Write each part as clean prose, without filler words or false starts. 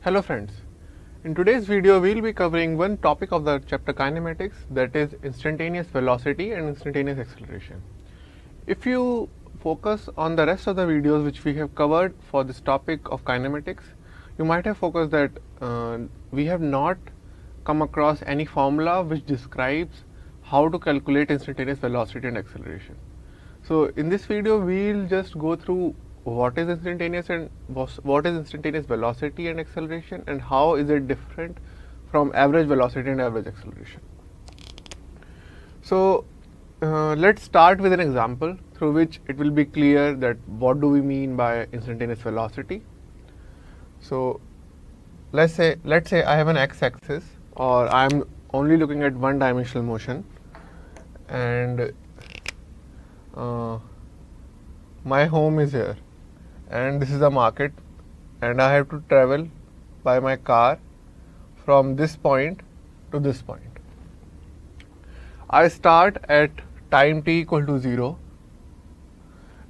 Hello friends, in today's video we will be covering one topic of the chapter kinematics, that is instantaneous velocity and instantaneous acceleration. If you focus on the rest of the videos which we have covered for this topic of kinematics, you might have focused that we have not come across any formula which describes how to calculate instantaneous velocity and acceleration. So in this video we will just go through what is instantaneous and what is instantaneous velocity and acceleration, and how is it different from average velocity and average acceleration. So let's start with an example through which it will be clear that what do we mean by instantaneous velocity. So let's say I have an x-axis, or I am only looking at one dimensional motion, and my home is here, and this is the market, and I have to travel by my car from this point to this point. I start at time t equal to 0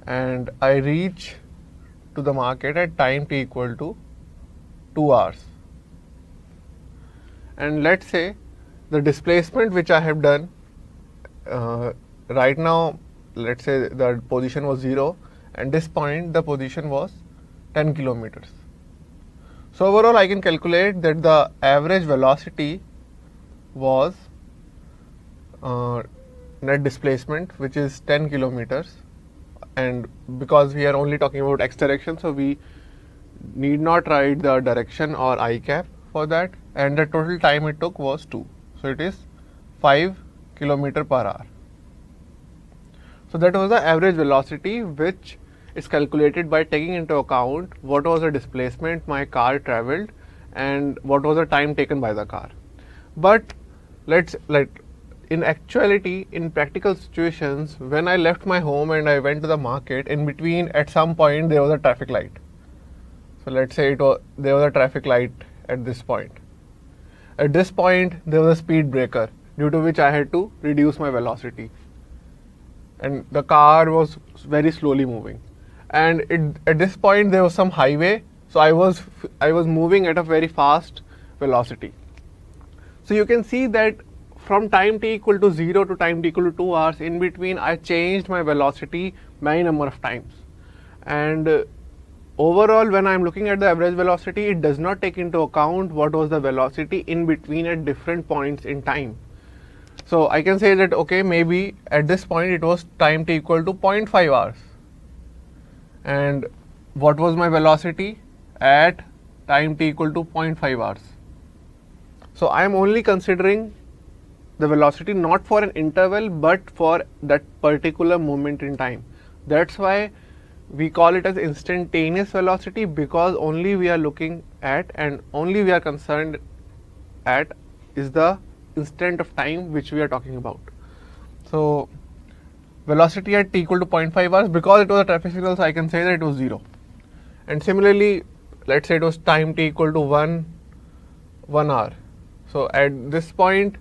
and I reach to the market at time t equal to 2 hours. And let's say the displacement which I have done right now, let's say the position was 0, and this point the position was 10 kilometers. So overall I can calculate that the average velocity was net displacement, which is 10 kilometers, and because we are only talking about x direction, so we need not write the direction or I cap for that, and the total time it took was 2, so it is 5 kilometer per hour. So that was the average velocity, which is calculated by taking into account what was the displacement my car traveled and what was the time taken by the car. But in actuality, in practical situations, when I left my home and I went to the market, in between at some point there was a traffic light. So let's say there was a traffic light at this point. At this point there was a speed breaker, due to which I had to reduce my velocity, and the car was very slowly moving. And at this point there was some highway, so I was moving at a very fast velocity. So you can see that from time t equal to 0 to time t equal to 2 hours, in between I changed my velocity many number of times. And overall, when I am looking at the average velocity, it does not take into account what was the velocity in between at different points in time. So I can say that, okay, maybe at this point it was time t equal to 0.5 hours. And what was my velocity at time t equal to 0.5 hours? So I am only considering the velocity not for an interval but for that particular moment in time. That's why we call it as instantaneous velocity, because only we are looking at and only we are concerned at is the instant of time which we are talking about. So velocity at t equal to 0.5 hours, because it was a traffic signal, so I can say that it was 0. And similarly, let's say it was time t equal to 1 hour. So at this point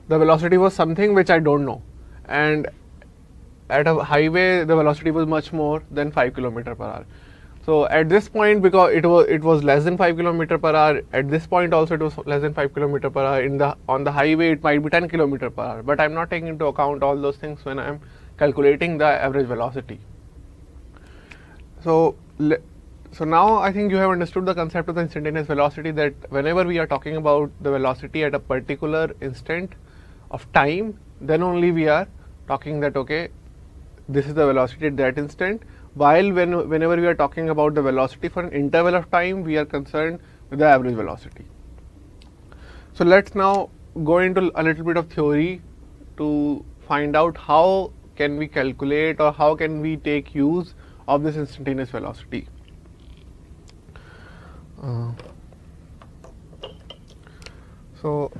the velocity was something which I don't know, and at a highway the velocity was much more than 5 kilometer per hour. So at this point, because it was less than 5 kilometer per hour, at this point also it was less than 5 kilometer per hour. On the highway it might be 10 kilometer per hour, but I'm not taking into account all those things when I'm calculating the average velocity. So now I think you have understood the concept of the instantaneous velocity, that whenever we are talking about the velocity at a particular instant of time, then only we are talking that, okay, this is the velocity at that instant, while whenever we are talking about the velocity for an interval of time, we are concerned with the average velocity. So let's now go into a little bit of theory to find out how can we calculate or how can we take use of this instantaneous velocity. So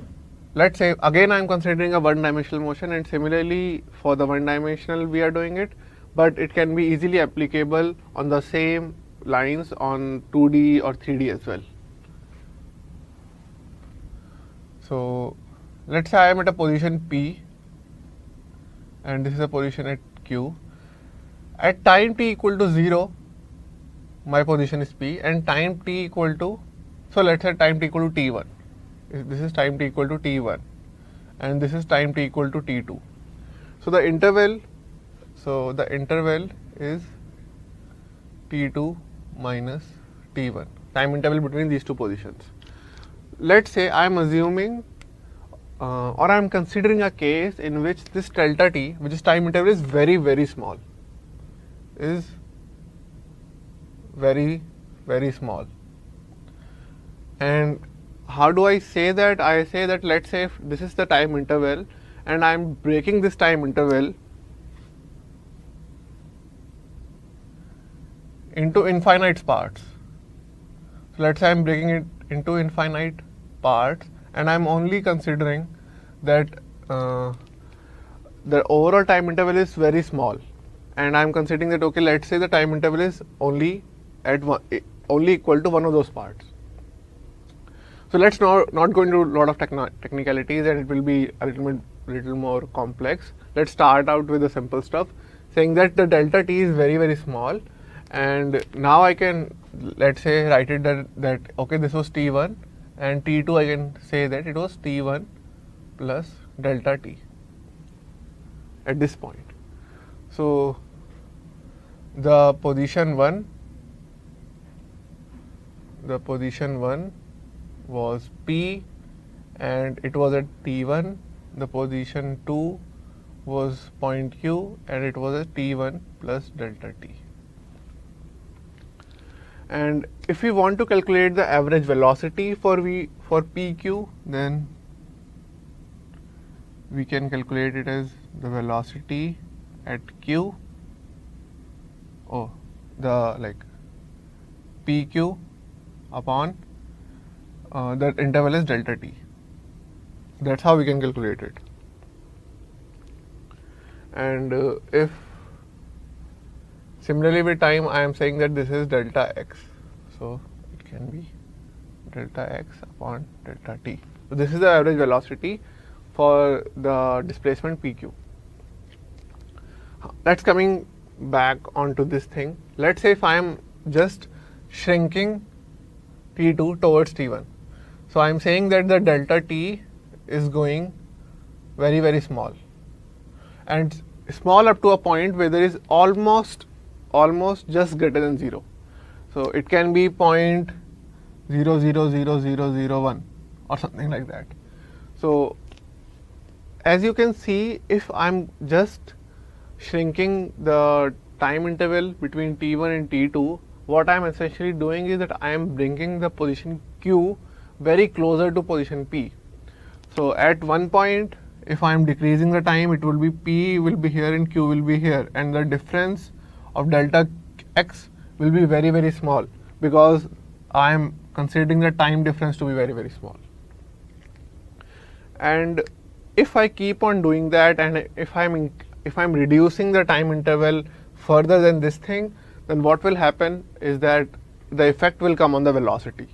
let's say again I am considering a one-dimensional motion, and similarly for the one-dimensional we are doing it, but it can be easily applicable on the same lines on 2D or 3D as well. So let's say I am at a position P and this is a position at Q. At time t equal to 0, my position is P, and time t equal to So let's say time t equal to t1. This is time t equal to t1, and this is time t equal to t2. So the interval is t2 minus t1, time interval between these two positions. Let's say I am assuming or I am considering a case in which this delta t, which is time interval, is very, very small. Is very, very small. And how do I say that? I say that, let's say if this is the time interval and I am breaking this time interval into infinite parts. So let's say I am breaking it into infinite parts, and I am only considering that the overall time interval is very small, and I am considering that, okay, let's say the time interval is only equal to one of those parts. So let's not go into a lot of technicalities, and it will be a little more complex. Let's start out with the simple stuff, saying that the delta t is very, very small, and now I can, let's say, write it that okay, this was t1, and t2 I can say that it was t1 plus delta t at this point. So the position 1 was p and it was at t1. The position 2 was point q and it was at t1 plus delta t. And if we want to calculate the average velocity for PQ, then we can calculate it as the velocity at Q, PQ upon that interval is delta t. That's how we can calculate it. And if similarly with time, I am saying that this is delta x, so it can be delta x upon delta t. So this is the average velocity for the displacement PQ. Let's coming back onto this thing. Let's say if I am just shrinking T2 towards T1. So I am saying that the delta t is going very, very small, and small up to a point where there is almost just greater than 0. So it can be 0.000001 or something like that. So as you can see, if I'm just shrinking the time interval between t1 and t2, what I'm essentially doing is that I am bringing the position q very closer to position p. So at one point, if I am decreasing the time, it will be p will be here and q will be here, and the difference of delta x will be very, very small, because I am considering the time difference to be very, very small. And if I keep on doing that, and if I'm reducing the time interval further than this thing, then what will happen is that the effect will come on the velocity,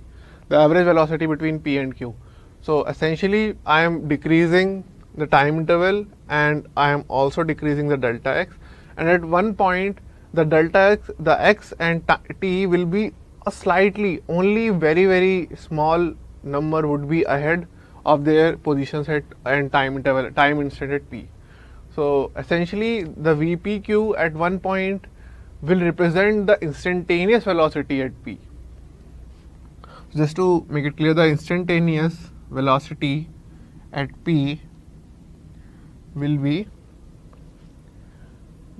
the average velocity between p and q. So essentially, I am decreasing the time interval and I am also decreasing the delta x, and at one point the delta x, the x and t will be a slightly, only very, very small number would be ahead of their positions at and time interval, time instant at p. So essentially, the VPQ at one point will represent the instantaneous velocity at p. Just to make it clear, the instantaneous velocity at p will be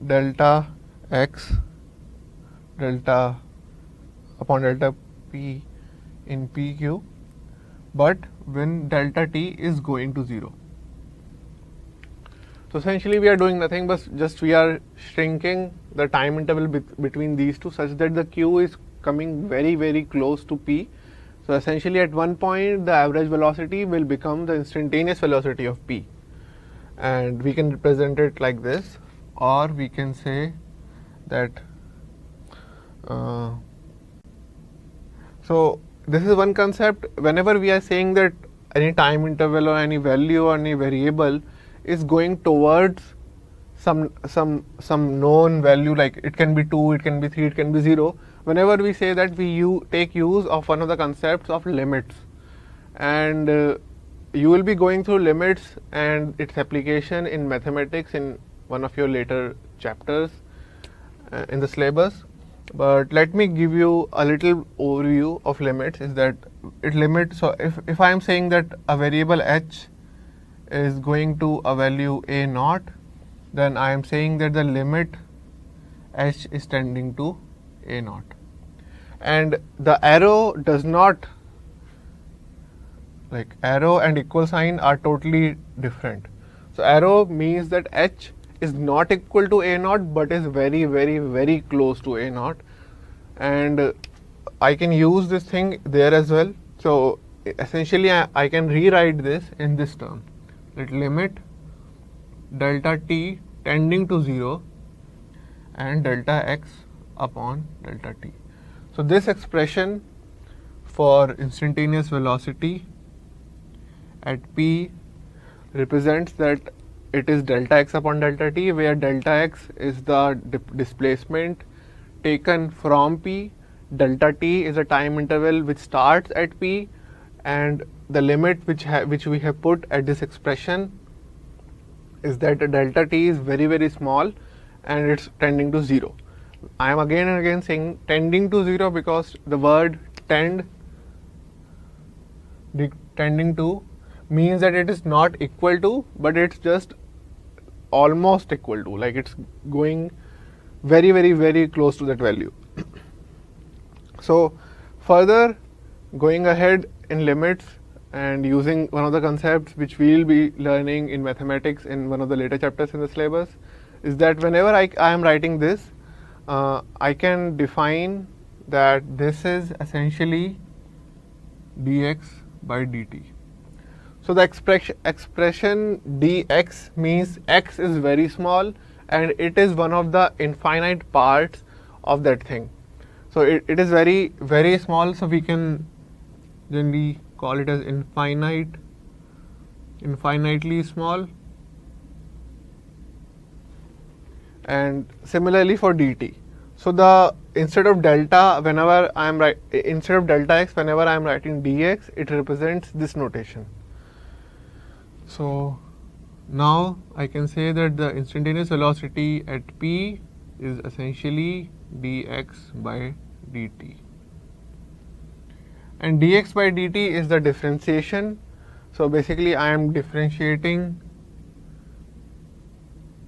delta x delta upon delta p in PQ, but when delta t is going to 0. So essentially, we are doing nothing but just we are shrinking the time interval between these two such that the q is coming very, very close to p. So essentially, at one point the average velocity will become the instantaneous velocity of p, and we can represent it like this, or we can say that so this is one concept. Whenever we are saying that any time interval or any value or any variable is going towards some known value, like it can be 2, it can be 3, it can be 0, whenever we say that we take use of one of the concepts of limits, and you will be going through limits and its application in mathematics in one of your later chapters in the syllabus. But let me give you a little overview of limits. Is that it limits? So if I am saying that a variable h is going to a value a naught, then I am saying that the limit h is tending to a naught, and the arrow does not, like arrow and equal sign are totally different. So arrow means that h is not equal to a naught but is very very very close to a naught, and I can use this thing there as well. So essentially I can rewrite this in this term, that limit delta t tending to 0 and delta x upon delta t. So this expression for instantaneous velocity at p represents that it is delta x upon delta t, where delta x is the displacement taken from p, delta t is a time interval which starts at p, and the limit which we have put at this expression is that delta t is very very small and it's tending to 0. I am again and again saying tending to 0 because the word tending to means that it is not equal to, but it's just almost equal to, like it's going very very very close to that value. So further going ahead in limits and using one of the concepts which we will be learning in mathematics in one of the later chapters in the syllabus, is that whenever I am writing this, I can define that this is essentially dx by dt. So the expression dx means x is very small and it is one of the infinite parts of that thing. So it is very very small, so we can generally call it as infinitely small. And similarly for dt. So the instead of delta instead of delta x, whenever I am writing dx, it represents this notation. So now I can say that the instantaneous velocity at p is essentially dx by dt, and dx by dt is the differentiation. So basically I am differentiating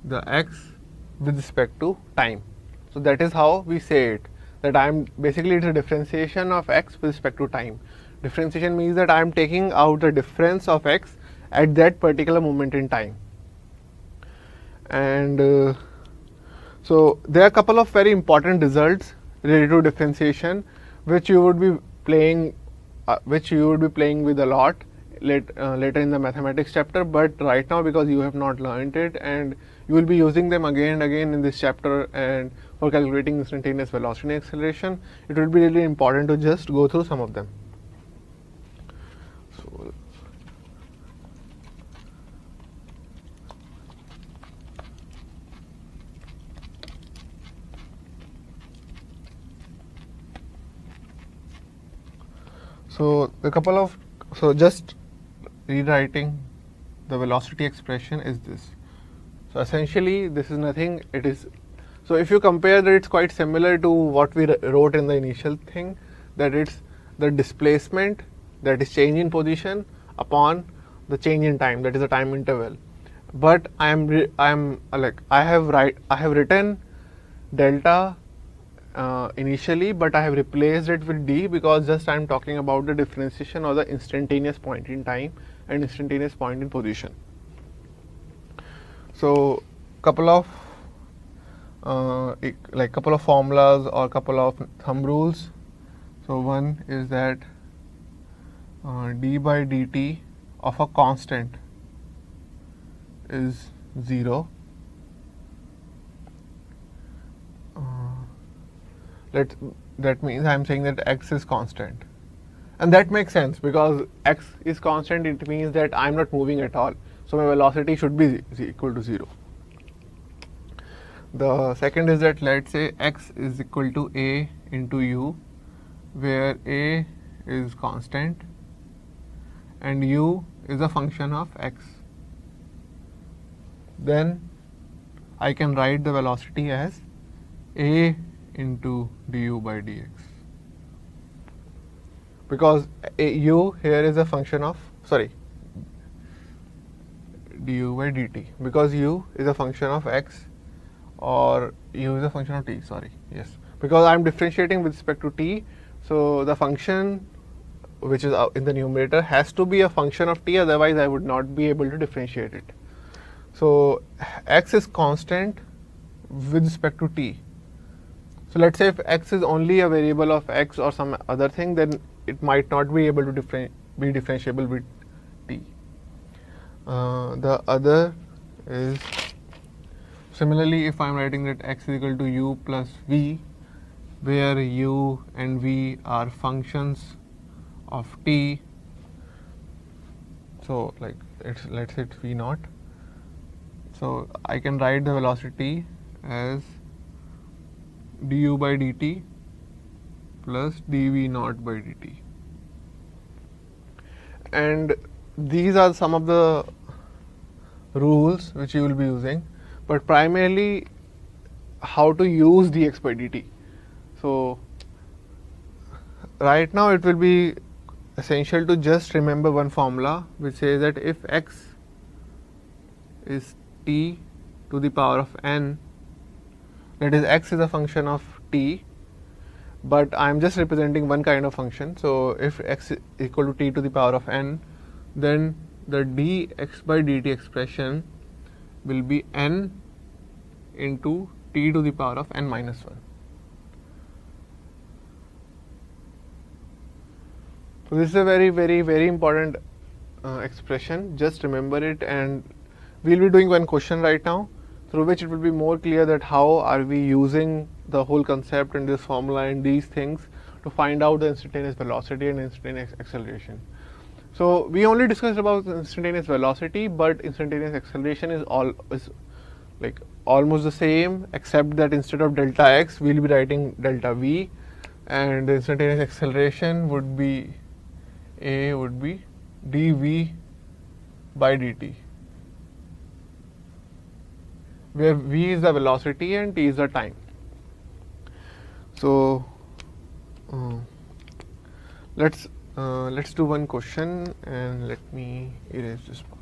the x with respect to time. So that is how we say it, that I am basically, it's a differentiation of x with respect to time. Differentiation means that I am taking out the difference of x at that particular moment in time. And so there are a couple of very important results related to differentiation which you would be playing with a lot later in the mathematics chapter, but right now because you have not learned it and you will be using them again and again in this chapter, and for calculating instantaneous velocity and acceleration, it will be really important to just go through some of them. So just rewriting the velocity expression is this. So essentially this is nothing, it is, so if you compare that, it's quite similar to what we wrote in the initial thing, that it's the displacement, that is change in position, upon the change in time, that is a time interval. But I have written delta initially, but I have replaced it with d because just I am talking about the differentiation of the instantaneous point in time and instantaneous point in position. So couple of formulas or couple of thumb rules. So one is that d by dt of a constant is 0. That means I am saying that x is constant, and that makes sense because x is constant. It means that I am not moving at all, so my velocity should be equal to 0. The second is that let's say x is equal to a into u, where a is constant and u is a function of x. Then I can write the velocity as a into du by dx, because u here is a function of, sorry, du by dt, because u is a function of x or u is a function of t, sorry, yes, because I am differentiating with respect to t, so the function which is in the numerator has to be a function of t, otherwise I would not be able to differentiate it. So x is constant with respect to t. So let's say if x is only a variable of x or some other thing, then it might not be able to be differentiable with t. The other is, similarly, if I am writing that x is equal to u plus v, where u and v are functions of t, so like let's say it's v naught, so I can write the velocity as du by dt plus dv naught by dt. And these are some of the rules which you will be using, but primarily how to use dx by dt. So right now it will be essential to just remember one formula which says that if x is t to the power of n, that is x is a function of t, but I am just representing one kind of function. So if x is equal to t to the power of n, then the dx by dt expression will be n into t to the power of n minus 1. So this is a very, very, very important expression. Just remember it, and we'll be doing one question right now, through which it will be more clear that how are we using the whole concept and this formula and these things to find out the instantaneous velocity and instantaneous acceleration. So we only discussed about instantaneous velocity, but instantaneous acceleration is like almost the same, except that instead of delta x, we'll be writing delta v, and the instantaneous acceleration would be dv by dt, where v is the velocity and t is the time. So let's do one question, and let me erase this part.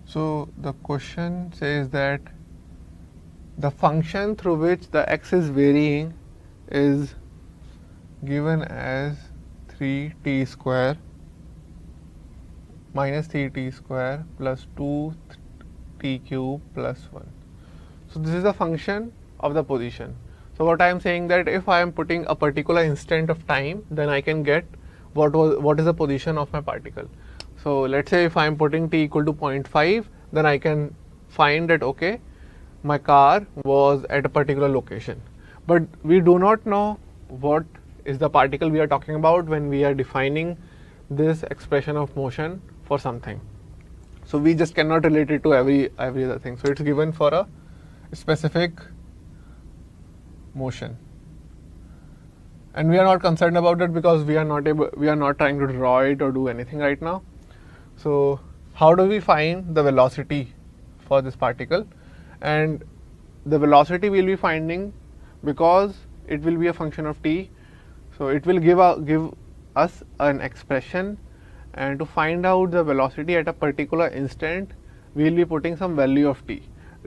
So the question says that the function through which the x is varying is given as 3t square minus 3t square plus 2t cube plus 1. So this is the function of the position. So what I am saying that if I am putting a particular instant of time, then I can get what is the position of my particle. So let's say if I am putting t equal to 0.5, then I can find that okay, my car was at a particular location. But we do not know what is the particle we are talking about when we are defining this expression of motion for something. So we just cannot relate it to every other thing. So it's given for a specific motion, and we are not concerned about it because we are not trying to draw it or do anything right now. So how do we find the velocity for this particle? And the velocity we will be finding, because it will be a function of t, so it will give us an expression, and to find out the velocity at a particular instant, we will be putting some value of t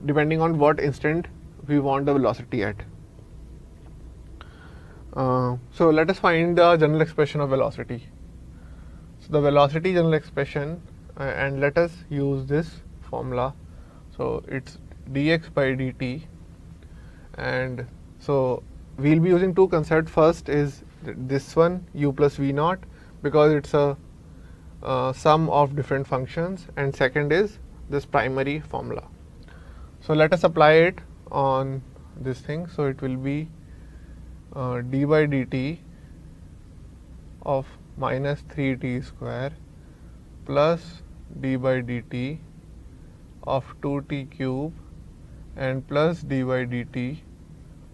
depending on what instant we want the velocity at. So let us find the general expression of velocity. So the velocity general expression, and let us use this formula. So it's dx by dt, and so we'll be using two concepts. First is this one, u plus v naught, because it's a sum of different functions, and second is this primary formula. So let us apply it on this thing. So it will be d by dt of minus 3t square plus d by dt of 2t cube and plus d by dt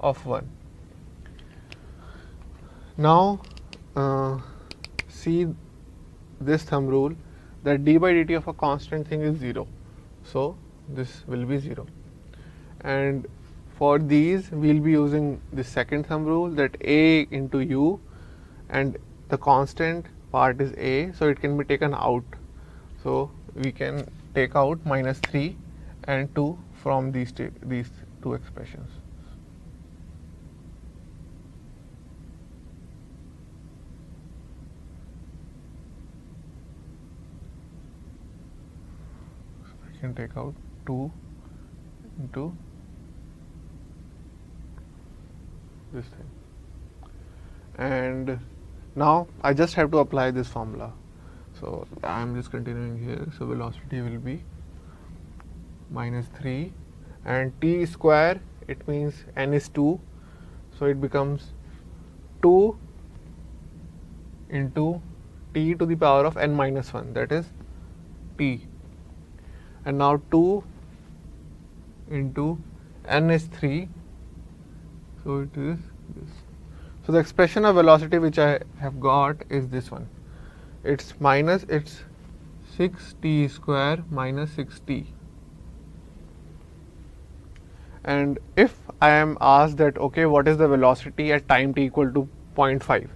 of 1. Now see this thumb rule that d by dt of a constant thing is 0. So this will be 0. And for these we will be using the second thumb rule that a into u, and the constant part is a, so it can be taken out. So we can take out minus 3 and 2 from these two expressions. So I can take out 2 into this thing, and now I just have to apply this formula. So I am just continuing here. So velocity will be minus 3 and t square, it means n is 2, so it becomes 2 into t to the power of n minus 1, that is t, and now 2 into n is 3, so it is this. So the expression of velocity which I have got is this one. It's 6t square minus 6t. And if I am asked that, okay, what is the velocity at time t equal to 0.5?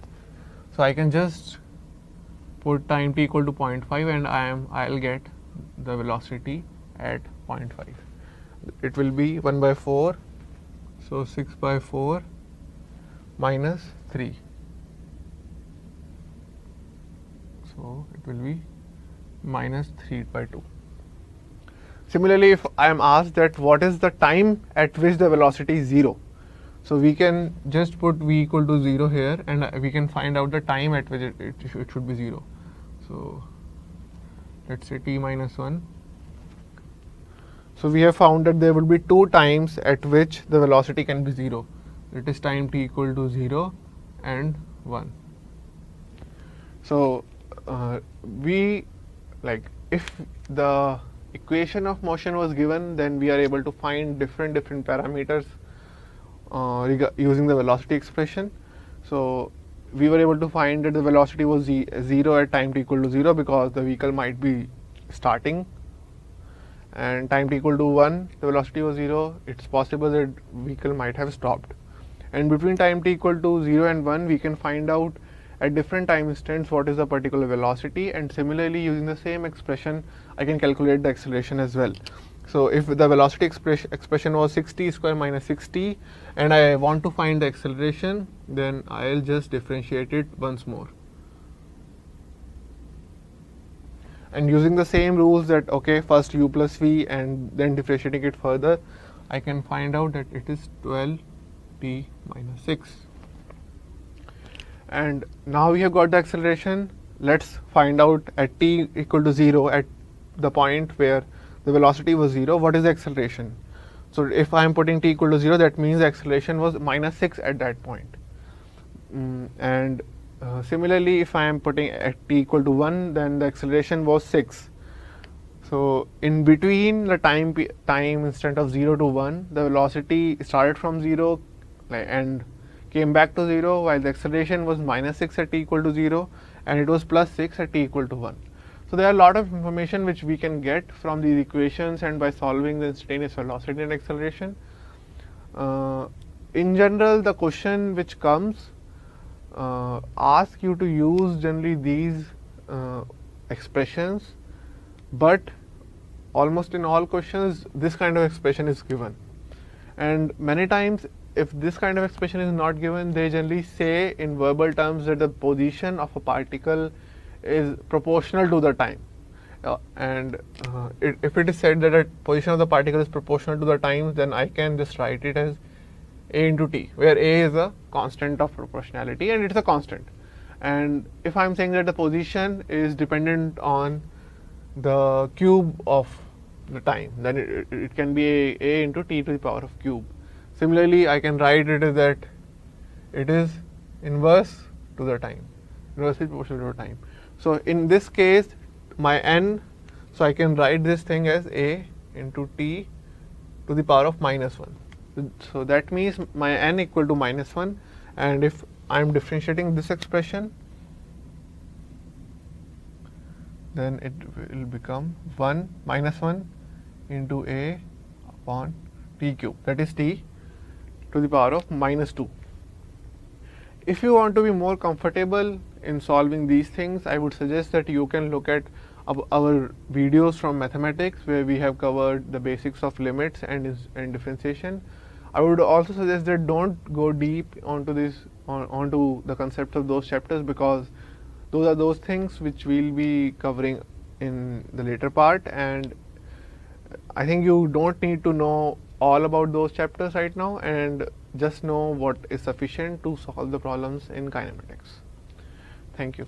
So I can just put time t equal to 0.5 and I'll get the velocity at 0.5. It will be 1 by 4, so 6 by 4 minus 3. So it will be minus 3 by 2. Similarly, if I am asked that what is the time at which the velocity is 0, so we can just put v equal to 0 here and we can find out the time at which it should be 0. So let's say t minus 1. So we have found that there will be 2 times at which the velocity can be 0. It is time t equal to 0 and 1. So if the equation of motion was given, then we are able to find different parameters using the velocity expression. So we were able to find that the velocity was 0 at time t equal to 0 because the vehicle might be starting, and time t equal to 1 the velocity was 0, it's possible that vehicle might have stopped. And between time t equal to 0 and 1 we can find out at different time instants what is the particular velocity, and similarly using the same expression I can calculate the acceleration as well. So if the velocity expression was 6t square minus 6t and I want to find the acceleration, then I'll just differentiate it once more. And using the same rules that, okay, first u plus v and then differentiating it further, I can find out that it is 12t minus 6. And now we have got the acceleration. Let's find out at t equal to 0, at the point where the velocity was 0, what is the acceleration. So if I am putting t equal to 0, that means the acceleration was minus 6 at that point. Similarly, if I am putting at t equal to 1, then the acceleration was 6. So in between the time instant of 0 to 1, the velocity started from 0 and came back to 0, while the acceleration was minus 6 at t equal to 0 and it was plus 6 at t equal to 1. So there are a lot of information which we can get from these equations and by solving the instantaneous velocity and acceleration. In general, the question which comes ask you to use generally these expressions, but almost in all questions this kind of expression is given. And many times if this kind of expression is not given, they generally say in verbal terms that the position of a particle is proportional to the time. If it is said that the position of the particle is proportional to the time, then I can just write it as a into t, where a is a constant of proportionality and it's a constant. And if I am saying that the position is dependent on the cube of the time, then it can be a into t to the power of cube. Similarly, I can write it as that it is inverse to the time, inversely proportional to time. So in this case, my n, so I can write this thing as a into t to the power of -1. So that means my n equal to -1, and if I am differentiating this expression, then it will become 1 -1 into a upon t cube, that is t to the power of -2. If you want to be more comfortable in solving these things, I would suggest that you can look at our videos from mathematics, where we have covered the basics of limits and differentiation. I would also suggest that don't go deep onto onto the concepts of those chapters, because those are those things which we'll be covering in the later part, and I think you don't need to know all about those chapters right now, and just know what is sufficient to solve the problems in kinematics. Thank you.